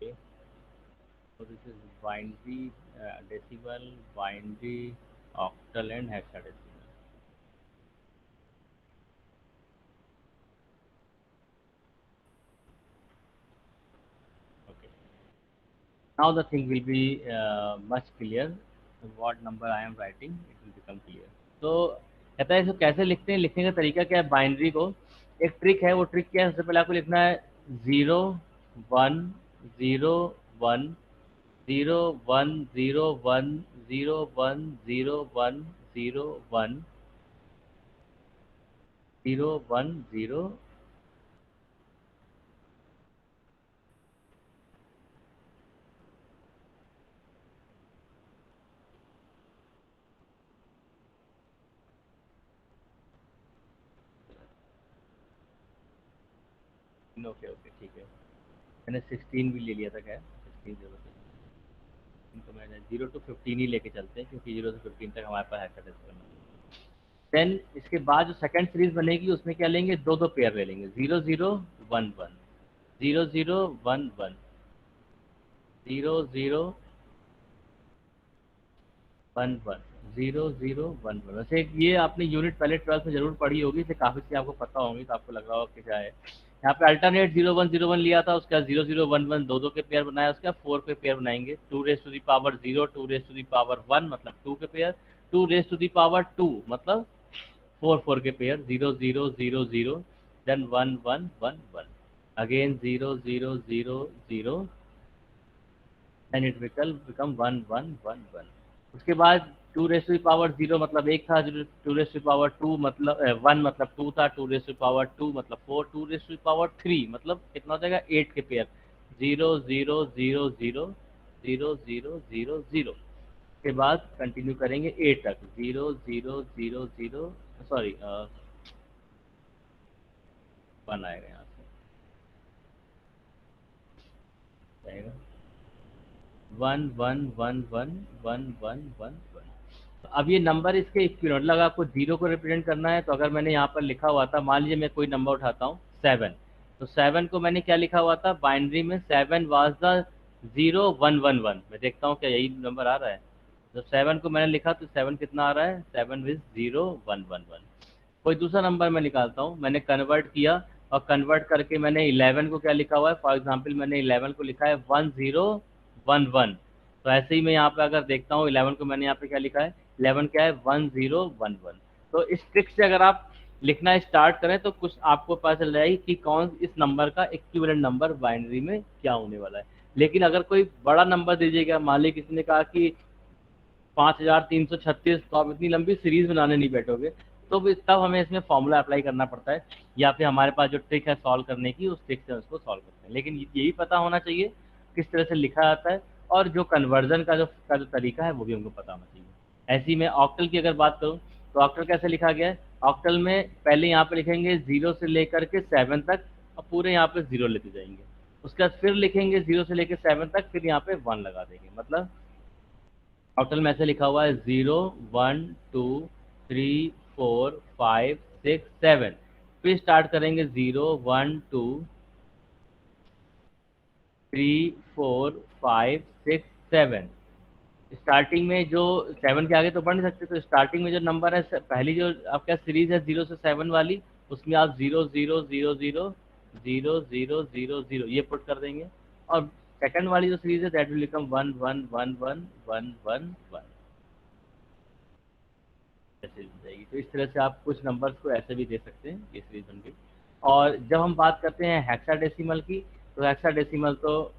Okay. So this is binary, decimal, binary, octal, and hexadecimal. Okay. Now the thing will be much clear. What number I am writing, it will become clear. तो कहता है इसको कैसे लिखते हैं, लिखने का तरीका क्या है? बाइनरी को एक ट्रिक है, वो ट्रिक क्या है? सबसे पहले आपको लिखना है 0 1 0 1 0 1 0 1 0 1 0 1 0 1 0। ओके ओके ठीक है। मैंने 16 भी ले लिया था, क्या 16 इनको मैंने 0 to 15 ही लेके चलते हैं, क्योंकि 0 से 15 तक हमारे पास हैकर करना। देन इसके बाद जो सेकंड सीरीज बनेगी उसमें क्या लेंगे? दो दो पेयर ले लेंगे, 0 0 1 1, 0 0 1 1, 0 0 1 1, 0 0 1 1। वैसे ये आपने यूनिट पहले 12th में जरूर पढ़ी होगी, इसे काफी चीज़ें आपको पता होंगी, तो आपको लग रहा होगा कि क्या है। यहाँ पे अल्टरनेट 0 1 0 1 लिया था, उसका 0 0 1 1 दो दो के पेयर बनाया, उसका 4 के पेयर बनाएंगे। 2 raise to the power 0, 2 raise to the power 1 मतलब 2 के pair, 2 raise to the power 2 मतलब 4 के pair, 0 0 0 0, then 1 1 1 1, again 0 0 0 0, then it will become 1 1 1 1। उसके बाद 2 रेज टू दी पावर 0 मतलब एक था, 2 रेज टू दी पावर 2 मतलब 1 मतलब 2 था, 2 रेज टू दी पावर 2 मतलब 4, 2 रेज टू दी पावर 3 मतलब कितना हो जाएगा 8 के पेयर, 0 0 0 0 0 0 0 0। के बाद कंटिन्यू करेंगे 8 तक, 0 0 0 0, सॉरी 1 आएगा यहाँ से, आएगा 1 1 1 1 1 1 1। अब ये नंबर इसके इक्विवेलेंट, मतलब आपको जीरो को रिप्रेजेंट करना है तो अगर मैंने यहाँ पर लिखा हुआ था, मान लीजिए मैं कोई नंबर उठाता हूँ 7, तो 7 को मैंने क्या लिखा हुआ था बाइनरी में, 7 वाज द 0 1 1 1। मैं देखता हूँ क्या यही नंबर आ रहा है। जब 7 को मैंने लिखा तो 7 कितना आ रहा है, 7 विज 0 1 1 1। कोई दूसरा नंबर मैं निकालता हूँ, मैंने कन्वर्ट किया और कन्वर्ट करके मैंने 11 को क्या लिखा हुआ है, फॉर एग्जाम्पल मैंने 11 को लिखा है 1011। तो ऐसे ही मैं यहाँ पे अगर देखता हूँ 11 को मैंने यहाँ पे क्या लिखा है, 11 क्या है 1011। तो इस ट्रिक से अगर आप लिखना स्टार्ट करें तो कुछ आपको पता चल जाएगी कि कौन इस नंबर का इक्विवेलेंट नंबर बाइनरी में क्या होने वाला है। लेकिन अगर कोई बड़ा नंबर दीजिएगा, मान लीजिए किसी ने कहा कि 5336, तो आप इतनी लंबी सीरीज बनाने नहीं बैठोगे, तो तब हमें इसमें फॉर्मूला अप्लाई करना पड़ता है, या फिर हमारे पास जो ट्रिक है सॉल्व करने की, उस ट्रिक से उसको सॉल्व करते हैं। लेकिन यही पता होना चाहिए किस तरह से लिखा जाता है, और जो कन्वर्जन का जो तरीका है वो भी हमको पता होना चाहिए। ऐसे ही मैं ऑक्टल की अगर बात करूँ तो ऑक्टल कैसे लिखा गया है, ऑक्टल में पहले यहाँ पे लिखेंगे 0 से लेकर के 7 तक और पूरे यहाँ पे 0 लेते जाएंगे, उसके बाद फिर लिखेंगे 0 से लेकर 7 तक, फिर यहाँ पे 1 लगा देंगे। मतलब टोटल में ऐसे लिखा हुआ है 0 1 2 3 4 5 6 7, फिर स्टार्ट करेंगे 0 1 2 3 4 5 6 7। स्टार्टिंग में जो 7 के आगे तो बढ़ नहीं सकते, तो स्टार्टिंग में जो नंबर है पहली जो आपका सीरीज है 0 से 7 वाली, उसमें आप 0 0 0 0 0 0 0 0 ये पुट कर देंगे, और सेकंड वाली जो सीरीज है दैट विल बिकम 1 1 1 1 1 1 1। ऐसे मिल जाएगी। तो इस तरह से आप कुछ नंबर्स को ऐसे भी दे सकते हैं, ये सीरीज बन गई। और जब हम बात करते हैं हेक्साडेसिमल की, तो हेक्साडेसिमल तो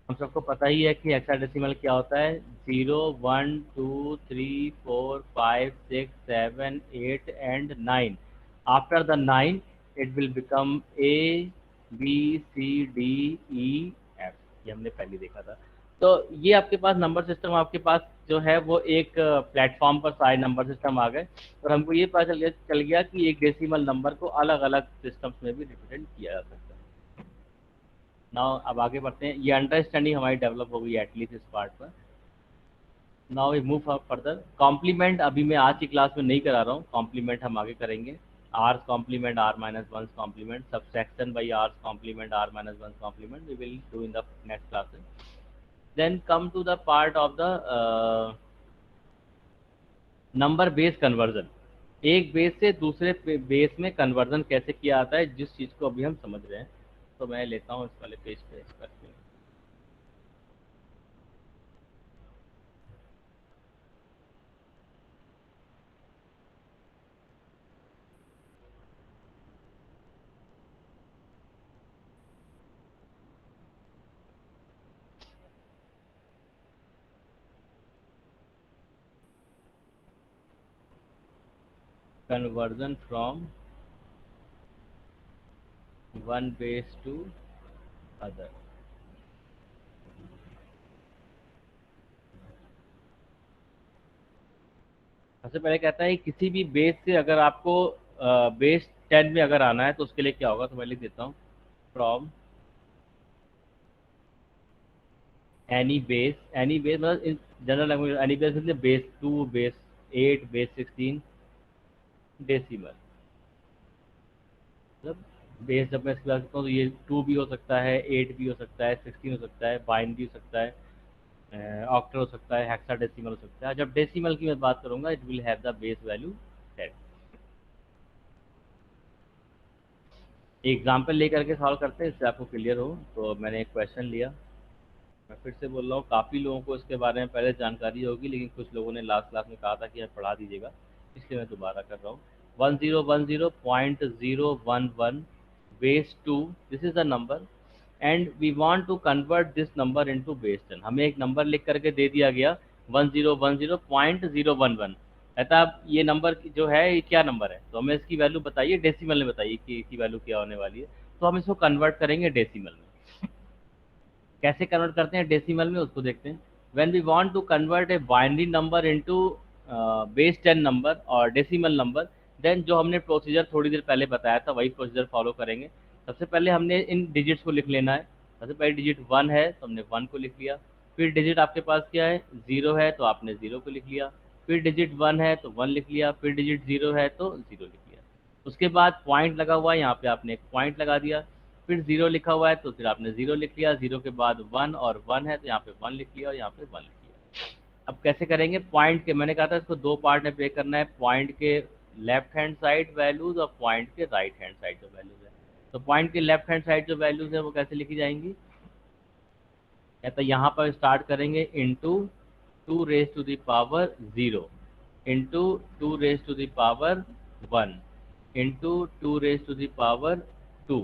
हम सबको पता ही है कि हेक्साडेसिमल क्या होता है, 0 1 2 3 4 5 6 7 8 and 9। After the 9 it will become ABCDEF, ये हमने पहले देखा था। तो ये आपके पास नंबर सिस्टम, आपके पास जो है वो एक प्लेटफॉर्म पर सारे नंबर सिस्टम आ गए, और हमको ये पता चल गया कि एक डेसिमल नंबर को अलग अलग सिस्टम्स में भी रिप्रेजेंट किया जा सकता है। नाउ अब आगे बढ़ते हैं, ये अंडरस्टैंडिंग हमारी डेवलप हो गई एटलीस्ट इस पार्ट पर। Now we move further. Complement अभी मैं आज की क्लास में नहीं करा रहा हूँ, कॉम्प्लीमेंट हम आगे करेंगे। R complement, R minus one complement, subtraction by R complement, R minus one complement we will do in the next classes. Then come to the part of the number base conversion. एक base से दूसरे base में conversion कैसे किया जाता है, जिस चीज़ को अभी हम समझ रहे हैं। तो मैं लेता हूँ इस वाले पेज पे इसका। conversion from one base to other। सबसे पहले कहता है किसी भी बेस से अगर आपको बेस 10 में अगर आना है तो उसके लिए क्या होगा, तो मैं लिख देता हूँ फ्रॉम एनी बेस मतलब in general language any base मतलब बेस 2, बेस 8, बेस 16 डेसिमल। मतलब बेस जब मैं इसकी बात करता हूँ तो ये 2 भी हो सकता है, 8 भी हो सकता है, 16 हो सकता है, बाइन भी हो सकता है, ऑक्टल हो सकता है, हेक्साडेसिमल हो सकता है। जब डेसिमल की मैं बात करूंगा it will have the base value 10। Example लेकर के सॉल्व करते हैं, इससे आपको क्लियर हो। तो मैंने एक क्वेश्चन लिया, मैं फिर से बोल रहा हूँ, काफ़ी लोगों को इसके बारे में पहले जानकारी होगी, लेकिन कुछ लोगों ने लास्ट क्लास में कहा था कि आप पढ़ा दीजिएगा, इसलिए मैं दोबारा कर रहा हूँ। 1010.011 base 2, this is the number, and we want to convert this number into base 10। हमें एक नंबर लिख करके दे दिया गया 1010.011। कहता अब ये नंबर जो है ये क्या नंबर है, तो हमें इसकी वैल्यू बताइए, डेसिमल में बताइए कि इसकी वैल्यू क्या होने वाली है। तो हम इसको कन्वर्ट करेंगे डेसिमल में। कैसे कन्वर्ट करते हैं डेसिमल में, उसको देखते हैं। When we want to convert a binary number into base 10 number और डेसिमल नंबर, देन जो हमने प्रोसीजर थोड़ी देर पहले बताया था वही प्रोसीजर फॉलो करेंगे। सबसे पहले हमने इन डिजिट्स को लिख लेना है। सबसे पहले डिजिट 1 है तो हमने 1 को लिख लिया। फिर डिजिट आपके पास क्या है, 0 है तो आपने 0 को लिख लिया। फिर डिजिट 1 है तो 1 लिख लिया। फिर डिजिट 0 है तो 0 लिख लिया। उसके बाद पॉइंट लगा हुआ है, यहाँ पे आपने एक पॉइंट लगा दिया। फिर 0 लिखा हुआ है तो फिर आपने 0 लिख लिया। 0 के बाद 1 और 1 है तो यहाँ पे 1 लिख लिया और यहाँ पे 1 लिख लिया। अब कैसे करेंगे, पॉइंट के, मैंने कहा था इसको दो पार्ट में ब्रेक करना है, पॉइंट के लेफ्ट हैंड साइड वैल्यूज और पॉइंट के राइट हैंड साइड जो वैल्यूज है। तो पॉइंट के लेफ्ट हैंड साइड जो वैल्यूज है वो कैसे लिखी जाएंगी, या तो यहाँ पर स्टार्ट करेंगे into 2 raised to the power 0 into 2 raised to the power 1 into 2 raised to the power 2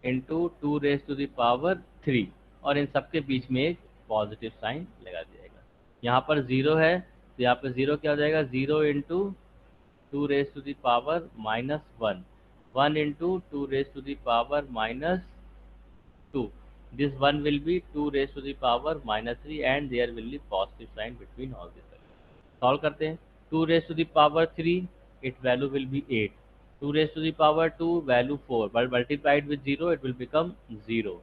into 2 raised to the power 3, और इन सबके बीच में एक पॉजिटिव साइन लगा दिया जाएगा। यहाँ पर 0 है तो यहाँ पर 0 क्या हो जाएगा, 0 into 2 raised to the power -1, 1 into 2 raised to the power -2, this one will be 2 raised to the power -3 and there will be positive sign between all these values। Solve करते हैं। 2 raised to the power 3, its value will be 8। 2 raised to the power 2, value 4, but multiplied with 0 it will become 0,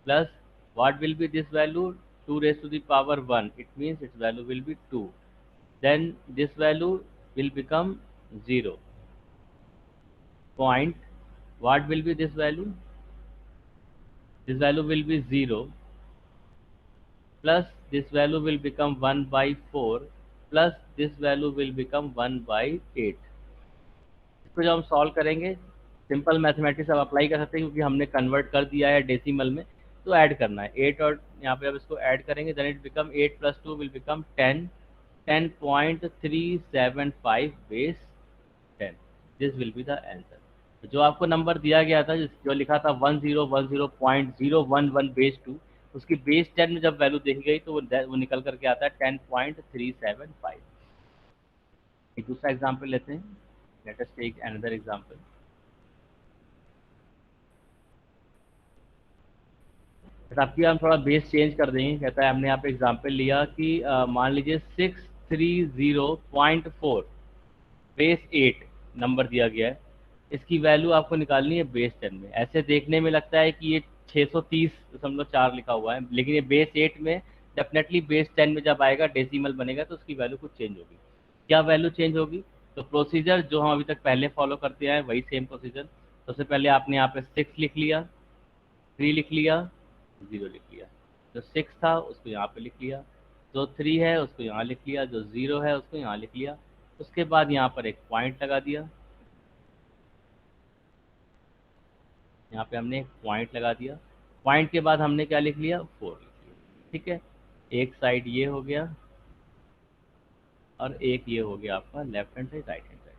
plus what will be this value, 2 raised to the power 1, it means its value will be 2, then this value will become 0 point, what will be this value, this value will be 0, plus this value will become 1 by 4, plus this value will become 1 by 8। इसको जब हम solve करेंगे, simple mathematics अब apply कर सकते हैं क्योंकि हमने कन्वर्ट कर दिया है डेसिमल में, तो ऐड करना है 8 और यहाँ पे अब इसको ऐड करेंगे, then it become 8 + 2 will become 10, 10.375 base 10, this will be the answer. जो आपको नंबर दिया गया था, जो लिखा था 1010.011 बेस 2, उसकी बेस 10 में जब वैल्यू देखी गई तो वो निकल करके आता है 10.375। एक दूसरा एग्जाम्पल लेते हैं, let us take another example. आपकी हम थोड़ा बेस चेंज कर देंगे। कहता है हमने यहाँ पे एग्जाम्पल लिया कि मान लीजिए 630.4 बेस 8 नंबर दिया गया है, इसकी वैल्यू आपको निकालनी है बेस 10 में। ऐसे देखने में लगता है कि ये 630.4 लिखा हुआ है, लेकिन ये बेस 8 में डेफिनेटली बेस 10 में जब आएगा डेसिमल बनेगा तो उसकी वैल्यू कुछ चेंज होगी। क्या वैल्यू चेंज होगी, तो प्रोसीजर जो हम अभी तक पहले फॉलो करते आए वही सेम प्रोसीजर। सबसे पहले आपने यहाँ पे 6 लिख लिया, 3 लिख लिया, 0 लिख लिया। जो 6 था उसको यहाँ पे लिख लिया, जो 3 है उसको यहाँ लिख लिया, जो 0 है उसको यहाँ लिख लिया। उसके बाद यहाँ पर एक पॉइंट लगा दिया, यहाँ पे हमने एक पॉइंट लगा दिया। पॉइंट के बाद हमने क्या लिख लिया, 4 लिख लिया। ठीक है, एक साइड ये हो गया और एक ये हो गया आपका left hand side, right hand side.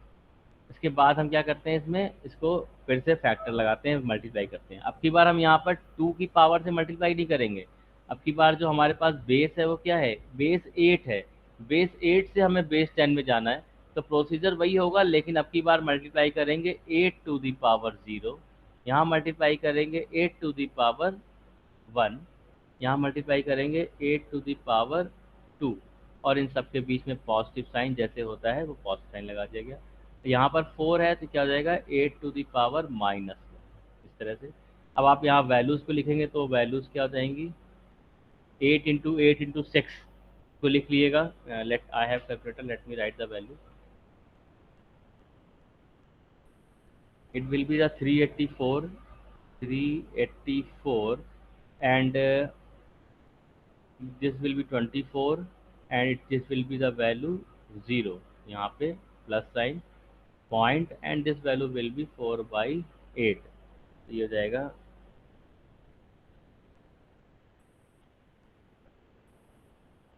इसके बाद हम क्या करते हैं, इसमें इसको फिर से फैक्टर लगाते हैं, मल्टीप्लाई करते हैं। अब की बार हम यहाँ पर 2 की पावर से मल्टीप्लाई नहीं करेंगे। अब की बार जो हमारे पास बेस है वो क्या है, बेस 8 है। बेस 8 से हमें बेस 10 में जाना है, तो प्रोसीजर वही होगा, लेकिन अब की बार मल्टीप्लाई करेंगे 8 to the power 0, यहाँ मल्टीप्लाई करेंगे 8 to the power 1, यहाँ मल्टीप्लाई करेंगे 8 to the power 2, और इन सब के बीच में पॉजिटिव साइन जैसे होता है वो पॉजिटिव साइन लगा दिया गया। तो यहाँ पर 4 है तो क्या हो जाएगा, 8 to the power-1, इस तरह से। अब आप यहाँ वैल्यूज़ को लिखेंगे तो वैल्यूज़ क्या हो जाएंगी, 8 × 8 × 6 को लिख लीजिएगा। Let I have calculator, let me write the value. It will be the 384 and this will be 24 and this will be the value 0, यहाँ पे plus sign point and this value will B 4/8। तो ये हो जाएगा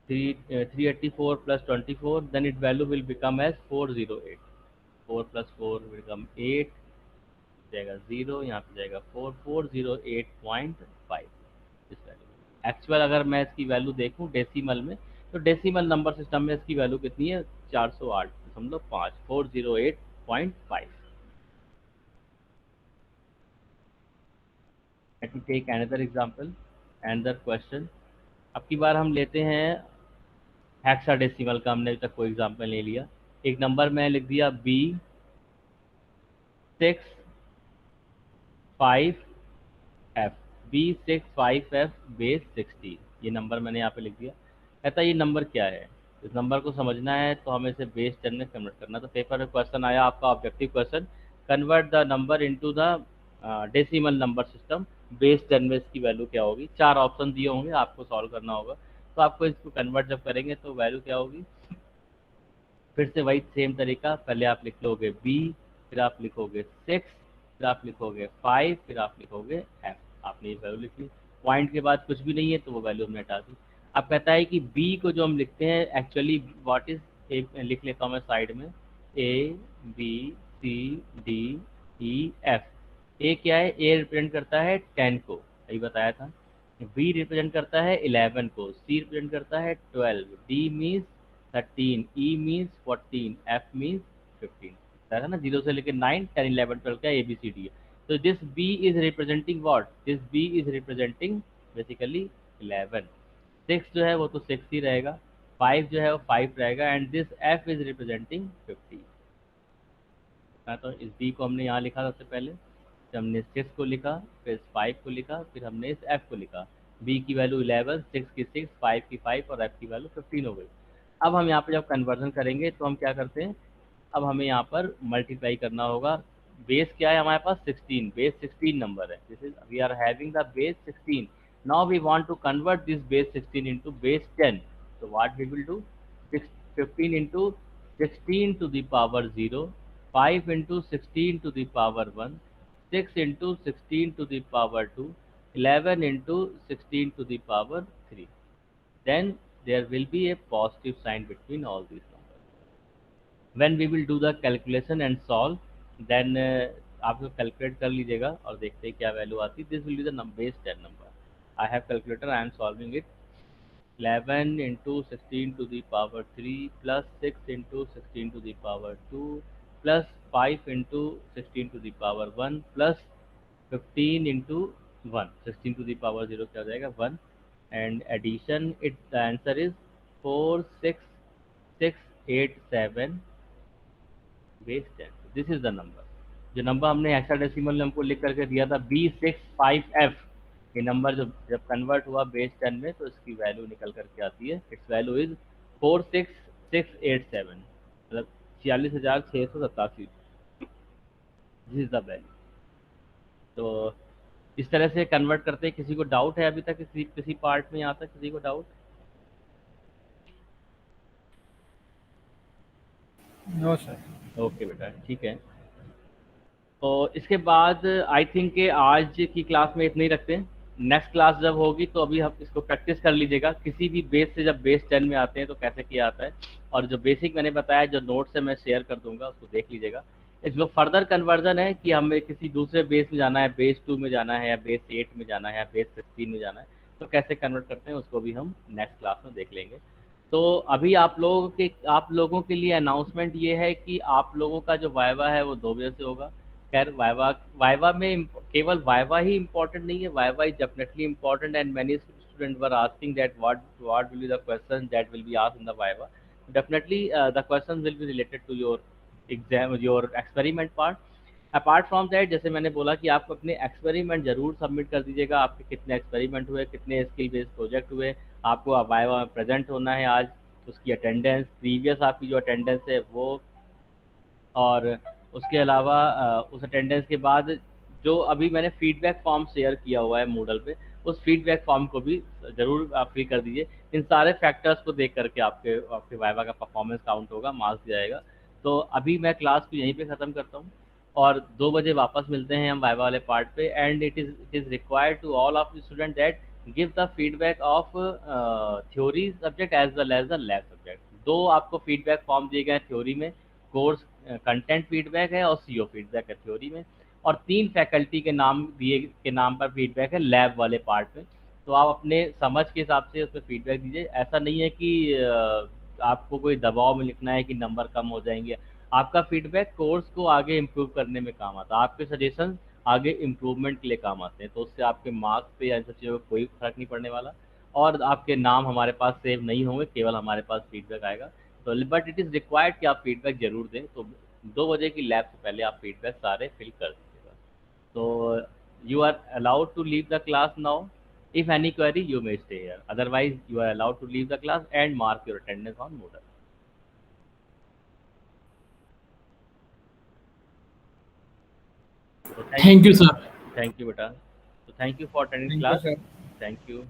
384 plus 24, then its value will become as 408। 4 plus 4 will become 8, जाएगा 0, यहाँ पे जाएगा 4, 408.5 इस वैल्यू। एक्चुअल अगर मैं इसकी वैल्यू देखूँ डेसिमल में, तो डेसिमल नंबर सिस्टम में इसकी वैल्यू कितनी है? 408.5, 408.5। Let me take another example, another question। अब की बार हम लेते हैं हेक्साडेसिमल का, हमने अभी तक कोई एग्जाम्पल नहीं लिया। एक नंबर में लिख दिया B65F, B65F बेस 60, ये नंबर मैंने यहाँ पे लिख दिया। कहता है ये नंबर क्या है? इस नंबर को समझना है तो हमें इसे बेस 10 में कन्वर्ट करना। तो पेपर में क्वेश्चन आया आपका, objective question, convert the number into the decimal number system, base 10 में इसकी वैल्यू क्या होगी? 4 ऑप्शन दिए होंगे, आपको सॉल्व करना होगा। तो आपको इसको कन्वर्ट जब करेंगे तो वैल्यू क्या होगी? फिर से वही सेम तरीका, पहले आप लिख लोगे बी, फिर आप लिखोगे 6, फिर आप लिखोगे 5, फिर आप लिखोगे एफ। आपने ये वैल्यू लिख ली। पॉइंट के बाद कुछ भी नहीं है तो वो वैल्यू हमने हटा दी। अब कहता है कि बी को जो हम लिखते हैं एक्चुअली व्हाट इज, एक लिख लेता हूँ मैं साइड में, A B C D E F. A क्या है? ए रिप्रेजेंट करता है 10 को, यही बताया था। बी रिप्रेजेंट करता है 11 को, सी रिप्रेजेंट करता है 12, D means 13, E means 14, F means 15 है ना, 0 से लेकर 9, 10, 11, 12 का ए बी सी डी है। तो this B is representing what? This B is representing basically 11। 6 जो है वो तो 6 ही रहेगा, 5 जो है वो 5 रहेगा, and this F is representing 50। तो इस बी को हमने यहाँ लिखा सबसे पहले, फिर हमने 6 को लिखा, फिर 5 को लिखा, फिर हमने इस एफ को लिखा। बी की वैल्यू 11, 6 की 6, 5 की 5 और एफ की वैल्यू 15 हो गई। अब हम यहाँ पे जब कन्वर्जन करेंगे तो हम क्या करते हैं, अब हमें यहाँ पर मल्टीप्लाई करना होगा। बेस क्या है हमारे पास? 16, बेस 16 नंबर है। This is we are having the base 16। Now we want to convert this base 16 into base 10। so what we will do, 15 into 16 to the power 0, 5 into 16 to the power 1, 6 into 16 to the power 2, 11 into 16 to the power 3. Then there will be a positive sign between all these numbers. When we will do the calculation and solve, then आप लोग calculate कर लीजिएगा और देखते हैं क्या value आती है। This will be the base 10 number. I have calculator, I am solving it. 11 into 16 to the power 3 plus 6 into 16 to the power 2 plus 5 into 16 to the power 1 plus 15 into 1, 16 to the power 0 क्या हो जाएगा? 1, and addition, it the answer is 46687 base 10। This is the number. जो number हमने hexadecimal में हमको लिख करके दिया था B65F, ये नंबर जब कन्वर्ट हुआ बेस 10 में तो इसकी वैल्यू निकल करके आती है। इट्स वैल्यू इज 46687, मतलब 46,687। This is the value. तो इस तरह से कन्वर्ट करते हैं। किसी को डाउट है अभी तक किसी पार्ट में? यहाँ तक किसी को डाउट? No sir. ओके बेटा, ठीक है। तो इसके बाद आई थिंक कि आज की क्लास में इतना ही रखते हैं। नेक्स्ट क्लास जब होगी तो अभी हम इसको प्रैक्टिस कर लीजिएगा, किसी भी बेस से जब बेस 10 में आते हैं तो कैसे किया आता है। और जो बेसिक मैंने बताया, जो नोट्स है मैं शेयर कर दूंगा, उसको देख लीजिएगा। इसमें फर्दर कन्वर्जन है कि हमें किसी दूसरे बेस में जाना है, बेस 2 में जाना है या बेस 8 में जाना है या बेस 16 में जाना है, तो कैसे कन्वर्ट करते हैं उसको भी हम नेक्स्ट क्लास में देख लेंगे। तो अभी आप लोगों के लिए अनाउंसमेंट ये है कि आप लोगों का जो वाइवा है वो 2 बजे से होगा। खैर वाइवा वाइवा में केवल वाइवा ही इम्पोर्टेंट नहीं है, viva is definitely important, and many student were asking that what will be the question that will be asked in the viva. Definitely the question will be related to your exam, your experiment part. Apart from that, जैसे मैंने बोला कि आपको अपने experiment जरूर submit कर दीजिएगा। आपके कितने एक्सपेरिमेंट हुए, कितने स्किल बेस्ड प्रोजेक्ट हुए, आपको वाइवा में प्रेजेंट होना है आज। उसकी अटेंडेंस, प्रीवियस आपकी जो अटेंडेंस है वो, और उसके अलावा उस अटेंडेंस के बाद जो अभी मैंने फीडबैक फॉर्म शेयर किया हुआ है मूडल पे, उस फीडबैक फॉर्म को भी ज़रूर आप फिल कर दीजिए। इन सारे फैक्टर्स को देख करके आपके वाइवा का परफॉर्मेंस काउंट होगा, मार्क्स दिया जाएगा। तो अभी मैं क्लास को यहीं पे ख़त्म करता हूँ और 2 बजे वापस मिलते हैं हम वाइवा वाले पार्ट पे। And it is required to all of student that give the feedback of theory subject as well as the lab subject. 2 आपको फीडबैक फॉर्म दिए गए हैं थ्योरी में, कोर्स कंटेंट फीडबैक है और सीओ फीडबैक है थ्योरी में, और 3 फैकल्टी के नाम पर फीडबैक है लैब वाले पार्ट में। तो आप अपने समझ के हिसाब से उसमें फीडबैक दीजिए। ऐसा नहीं है कि आपको कोई दबाव में लिखना है कि नंबर कम हो जाएंगे। आपका फीडबैक कोर्स को आगे इम्प्रूव करने में काम आता है, आपके सजेशन आगे इम्प्रूवमेंट के लिए काम आते हैं। तो उससे आपके मार्क्स पे या इन सब चीज़ों को कोई फर्क नहीं पड़ने वाला और आपके नाम हमारे पास सेव नहीं होंगे, केवल हमारे पास फीडबैक आएगा। तो बट इट इज़ रिक्वायर्ड कि आप फीडबैक जरूर दें। तो 2 बजे की लैब से पहले आप फीडबैक सारे फिल कर दीजिएगा। So you are allowed to leave the class now. If any query, you may stay here. Otherwise, you are allowed to leave the class and mark your attendance on Moodle. So Thank you, sir. thank you, beta. So thank you for attending Thank you, class. sir. Thank you.